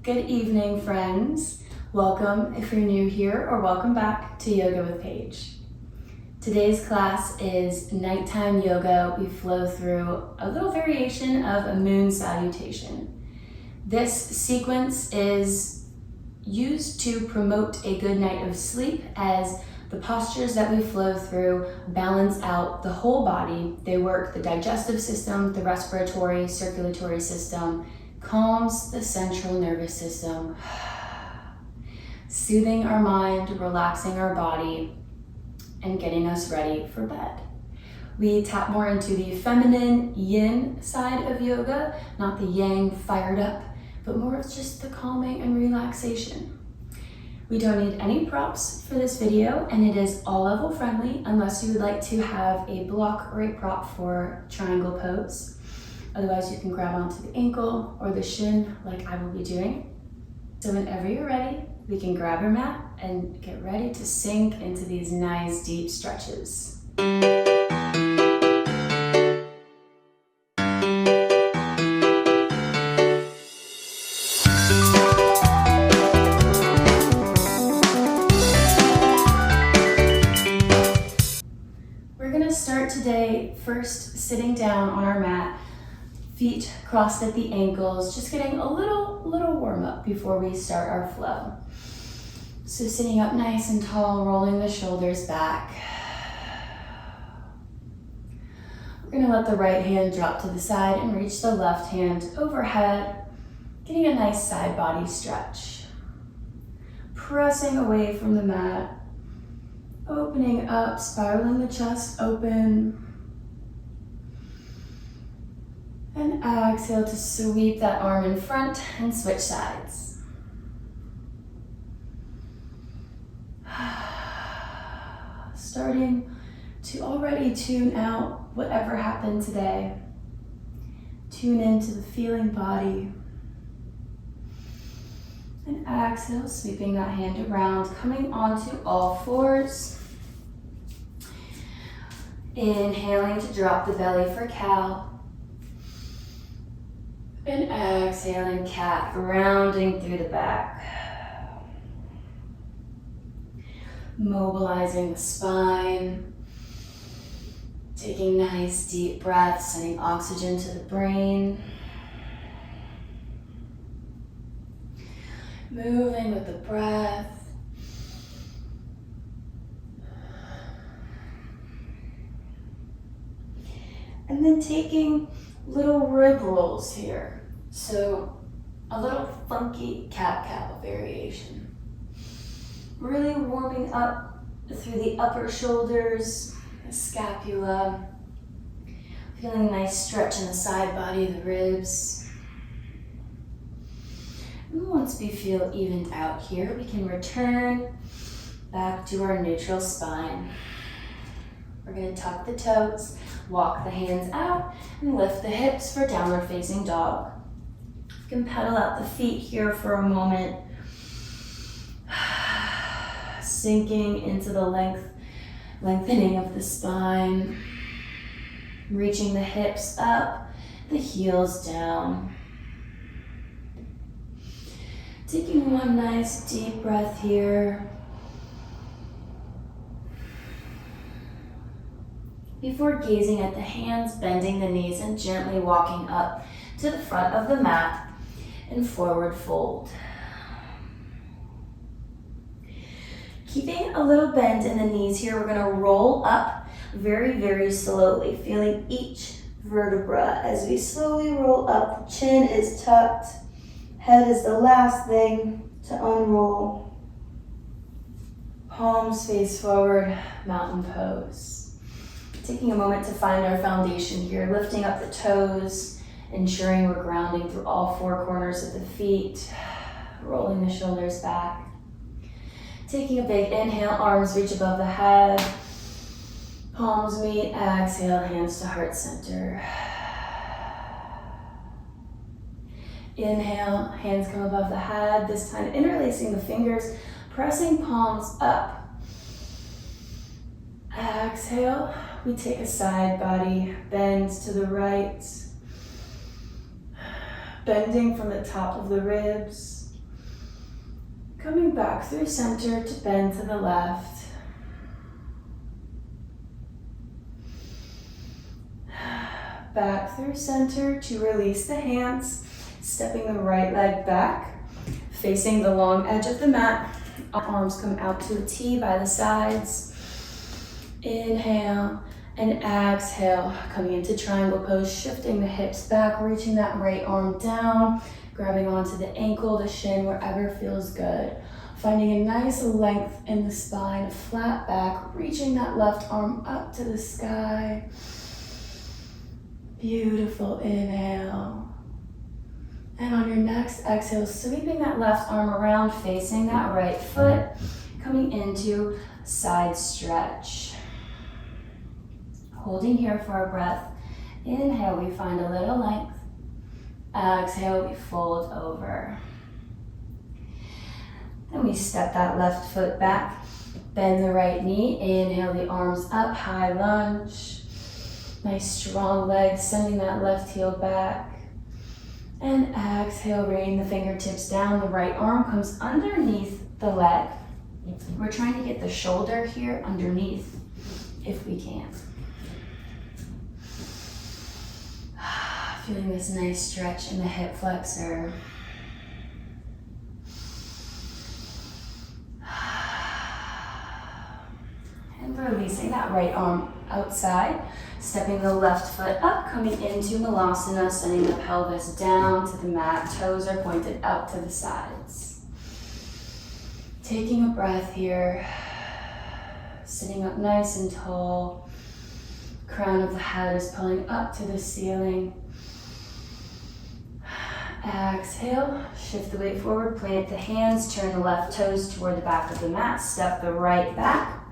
Good evening, friends. Welcome if you're new here, or welcome back to Yoga with Paige. Today's class is nighttime yoga. We flow through a little variation of a moon salutation. This sequence is used to promote a good night of sleep, as the postures that we flow through balance out the whole body. They work the digestive system, the respiratory, circulatory system, calms the central nervous system, soothing our mind, relaxing our body, and getting us ready for bed. We tap more into the feminine yin side of yoga, not the yang fired up, but more of just the calming and relaxation. We don't need any props for this video, and it is all level friendly unless you would like to have a block or a prop for triangle pose. Otherwise, you can grab onto the ankle or the shin like I will be doing. So whenever you're ready, we can grab your mat and get ready to sink into these nice deep stretches. We're gonna start today first sitting down on our mat, feet crossed at the ankles, just getting a little warm up before we start our flow. So sitting up nice and tall, rolling the shoulders back. We're gonna let the right hand drop to the side and reach the left hand overhead, getting a nice side body stretch. Pressing away from the mat, opening up, spiraling the chest open. And exhale to sweep that arm in front and switch sides. Starting to already tune out whatever happened today. Tune into the feeling body. And exhale, sweeping that hand around, coming onto all fours. Inhaling to drop the belly for cow. And exhaling, cat, rounding through the back. Mobilizing the spine. Taking nice deep breaths, sending oxygen to the brain. Moving with the breath. And then taking little rib rolls here. So a little funky cat-cow variation. Really warming up through the upper shoulders, the scapula. Feeling a nice stretch in the side body of the ribs. And once we feel evened out here, we can return back to our neutral spine. We're going to tuck the toes, walk the hands out, and lift the hips for downward facing dog. You can pedal out the feet here for a moment, sinking into the lengthening of the spine, reaching the hips up, the heels down. Taking one nice deep breath here. Before gazing at the hands, bending the knees and gently walking up to the front of the mat and forward fold. Keeping a little bend in the knees here, we're gonna roll up very, very slowly, feeling each vertebra as we slowly roll up. The chin is tucked, head is the last thing to unroll. Palms face forward, mountain pose. Taking a moment to find our foundation here, lifting up the toes, ensuring we're grounding through all four corners of the feet, rolling the shoulders back. Taking a big inhale, arms reach above the head, palms meet, exhale, hands to heart center. Inhale, hands come above the head, this time interlacing the fingers, pressing palms up. Exhale, we take a side body bend to the right, bending from the top of the ribs. Coming back through center to bend to the left. Back through center to release the hands, stepping the right leg back, facing the long edge of the mat. Arms come out to a T by the sides. Inhale and exhale, coming into triangle pose, shifting the hips back, reaching that right arm down, grabbing onto the ankle, the shin, wherever feels good. Finding a nice length in the spine, a flat back, reaching that left arm up to the sky. Beautiful inhale. And on your next exhale, sweeping that left arm around, facing that right foot, coming into side stretch. Holding here for our breath. Inhale, we find a little length. Exhale, we fold over. Then we step that left foot back, bend the right knee, inhale the arms up, high lunge. Nice strong legs, sending that left heel back. And exhale, bringing the fingertips down. The right arm comes underneath the leg. We're trying to get the shoulder here underneath if we can. Feeling this nice stretch in the hip flexor. And releasing that right arm outside. Stepping the left foot up, coming into Malasana, sending the pelvis down to the mat. Toes are pointed out to the sides. Taking a breath here. Sitting up nice and tall. Crown of the head is pulling up to the ceiling. Exhale, shift the weight forward, plant the hands, turn the left toes toward the back of the mat, step the right back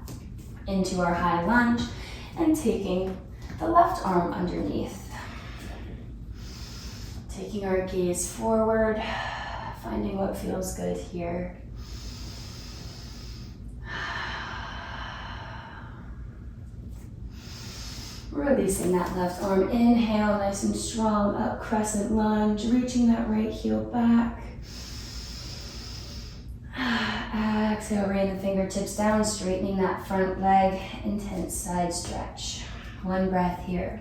into our high lunge, and taking the left arm underneath. Taking our gaze forward, finding what feels good here. Releasing that left arm, inhale, nice and strong, up crescent lunge, reaching that right heel back. Exhale, rain the fingertips down, straightening that front leg, intense side stretch. One breath here.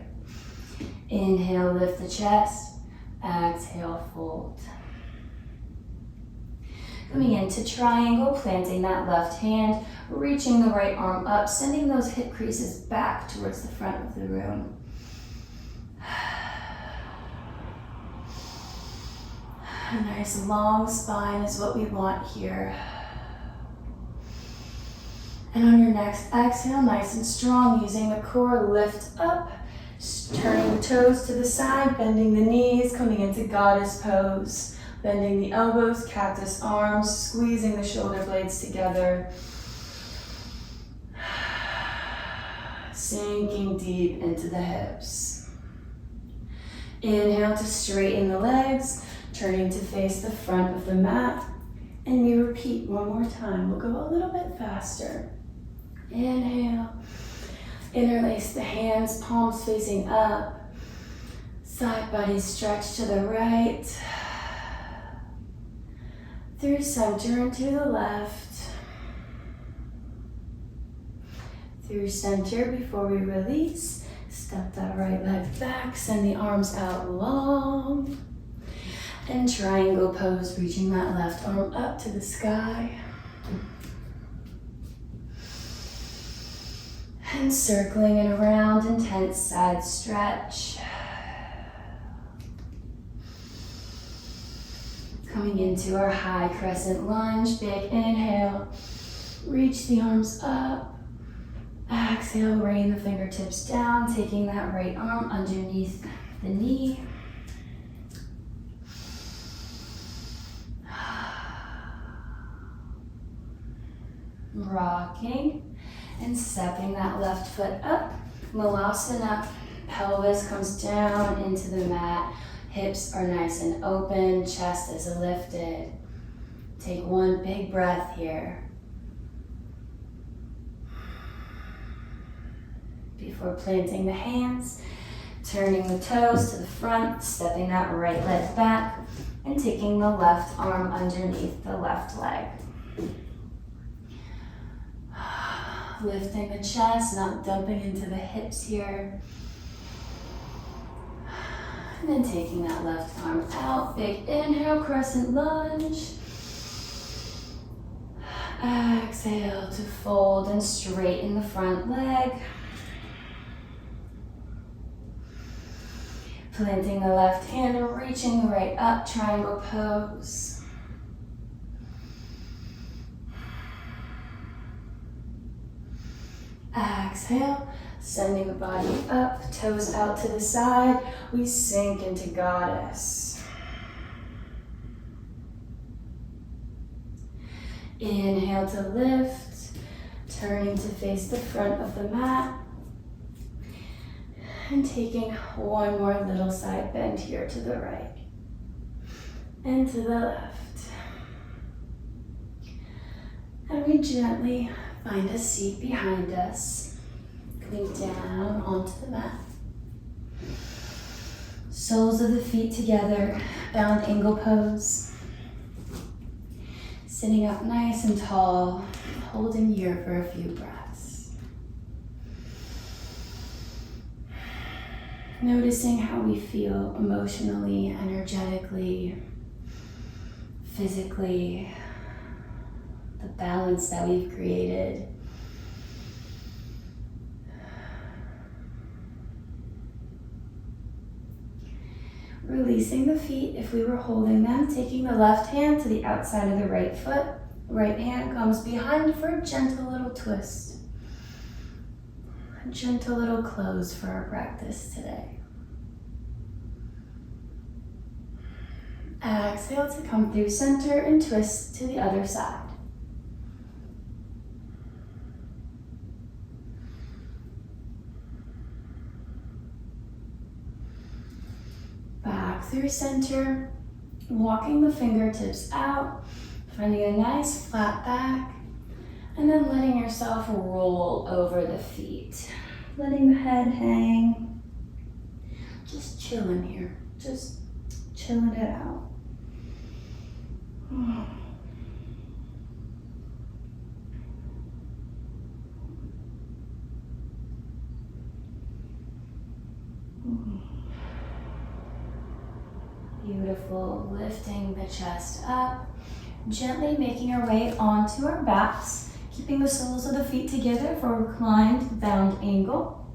Inhale, lift the chest. Exhale, fold. Coming into triangle, planting that left hand, reaching the right arm up, sending those hip creases back towards the front of the room. A nice long spine is what we want here. And on your next exhale, nice and strong, using the core, lift up, turning the toes to the side, bending the knees, coming into goddess pose. Bending the elbows, cactus arms, squeezing the shoulder blades together. Sinking deep into the hips. Inhale to straighten the legs, turning to face the front of the mat. And we repeat one more time. We'll go a little bit faster. Inhale. Interlace the hands, palms facing up. Side body stretch to the right. Through center and to the left. Through center before we release. Step that right leg back, send the arms out long. And triangle pose, reaching that left arm up to the sky. And circling it around, intense side stretch. Coming into our high crescent lunge, big inhale, reach the arms up. Exhale, rain the fingertips down, taking that right arm underneath the knee. Rocking and stepping that left foot up. Malasana, pelvis comes down into the mat. Hips are nice and open, chest is lifted. Take one big breath here. Before planting the hands, turning the toes to the front, stepping that right leg back, and taking the left arm underneath the left leg. Lifting the chest, not dumping into the hips here. And then taking that left arm out. Big inhale, crescent lunge. Exhale to fold and straighten the front leg. Planting the left hand and reaching the right up, triangle pose. Exhale, sending the body up, toes out to the side. We sink into goddess. Inhale to lift, turning to face the front of the mat. And taking one more little side bend here to the right and to the left. And we gently find a seat behind us. Coming down onto the mat. Soles of the feet together, bound angle pose. Sitting up nice and tall, holding here for a few breaths. Noticing how we feel emotionally, energetically, physically, the balance that we've created. Releasing the feet if we were holding them, taking the left hand to the outside of the right foot. Right hand comes behind for a gentle little twist. A gentle little close for our practice today. Exhale to come through center and twist to the other side. Back through center, walking the fingertips out, finding a nice flat back, and then letting yourself roll over the feet. Letting the head hang. Just chilling here, just chilling it out. Beautiful, lifting the chest up, gently making our way onto our backs, keeping the soles of the feet together for a reclined bound angle.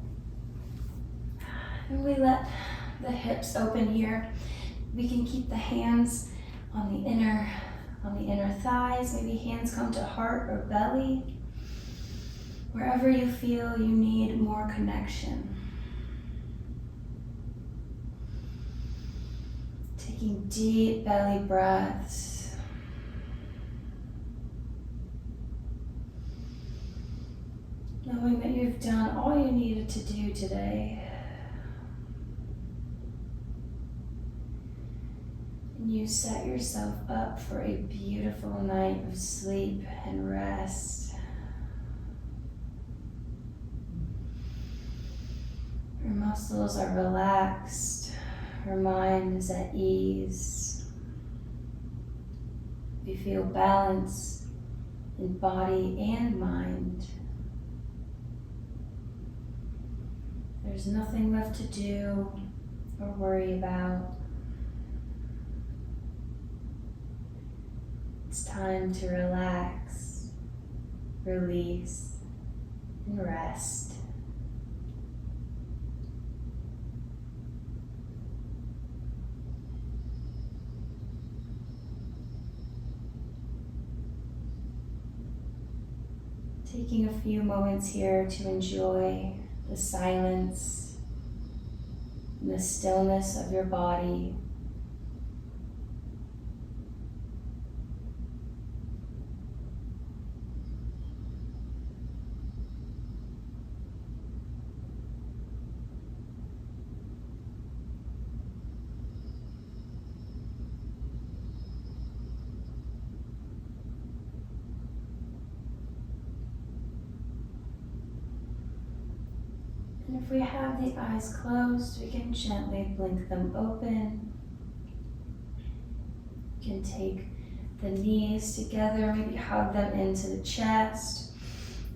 And we let the hips open here. We can keep the hands on the inner thighs. Maybe hands come to heart or belly. Wherever you feel you need more connection. Taking deep belly breaths. Knowing that you've done all you needed to do today. And you set yourself up for a beautiful night of sleep and rest. Your muscles are relaxed. Her mind is at ease. We feel balance in body and mind. There's nothing left to do or worry about. It's time to relax, release, and rest. Taking a few moments here to enjoy the silence and the stillness of your body. And if we have the eyes closed, we can gently blink them open. You can take the knees together, maybe hug them into the chest.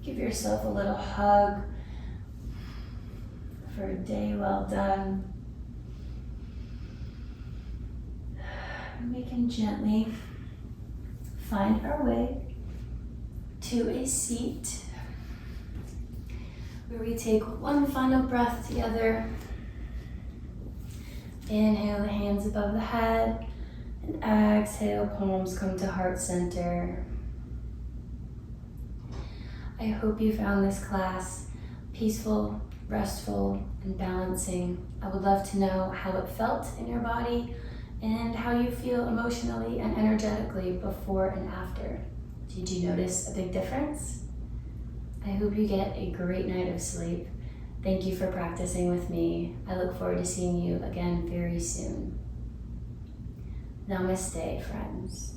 Give yourself a little hug for a day well done. And we can gently find our way to a seat where we take one final breath together. Inhale the hands above the head, and exhale, palms come to heart center. I hope you found this class peaceful, restful, and balancing. I would love to know how it felt in your body and how you feel emotionally and energetically before and after. Did you notice a big difference? I hope you get a great night of sleep. Thank you for practicing with me. I look forward to seeing you again very soon. Namaste, friends.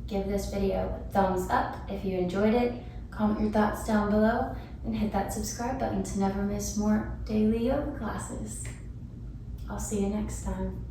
Give this video a thumbs up if you enjoyed it. Comment your thoughts down below and hit that subscribe button to never miss more daily yoga classes. I'll see you next time.